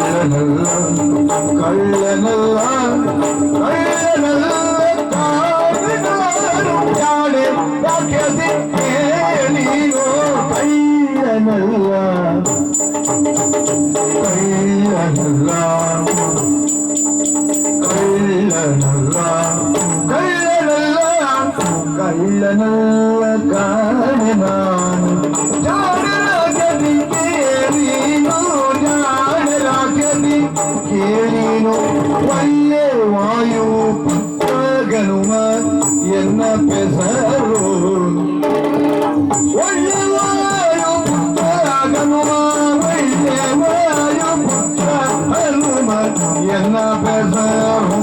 ಕಳ್ಳನಲ್ಲ ಕಳ್ಳನಲ್ಲ ಕಳ್ಳನಲ್ಲ ಕಾಣೆನಾನು ಜಾಣೆ ರಾಕ್ಷಸಿ ಕೇಳಿರೋ ಕಳ್ಳನಲ್ಲ ಕಳ್ಳನಲ್ಲ ಕಳ್ಳನಲ್ಲ ಕಳ್ಳನಲ್ಲ ಕಳ್ಳನಲ್ಲ ಕಾಣೆನಾನು ಜಾಣರಾಗದಿ ಕೇಳೀನು ಜಾಣರಾಗದಿ ಕೇಳೀನು ಒಳ್ಳೆ ವಾಯು ಪುತ್ರ ಗನುಮ ಎನ್ನ ಪೆಸರು ಒಳ್ಳೆ ವಾಯು ಪುತ್ರ ಗನುಮ ಒಳ್ಳೆ ವಾಯು ಪುತ್ರ ಹನುಮ ಎನ್ನ ಪೆಸರು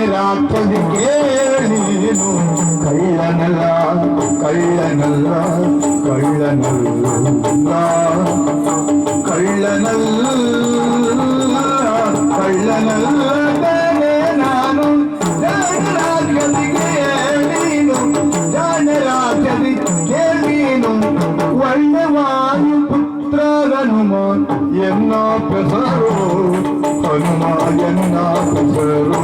ರಾಕ್ಷಸಿ ಕೇಳೀನು ಕಳ್ಳನಲ್ಲ ಕಳ್ಳನಲ್ಲ ಕಳ್ಳನಲ್ಲ ಕಳ್ಳನಲ್ಲ ಕಳ್ಳನಲ್ಲ ನಾನು ಜಾಣರಾಕ್ಷಸಿ ಕೇಳೀನು ಜಾಣರಾಕ್ಷಸಿ ಕೇಳೀನು ಒಳ್ಳೆ ವಾಯು ಪುತ್ರ ಹನುಮ ಎನ್ನ ಪೆಸರು ಹನುಮ ಎನ್ನ ಪೆಸರು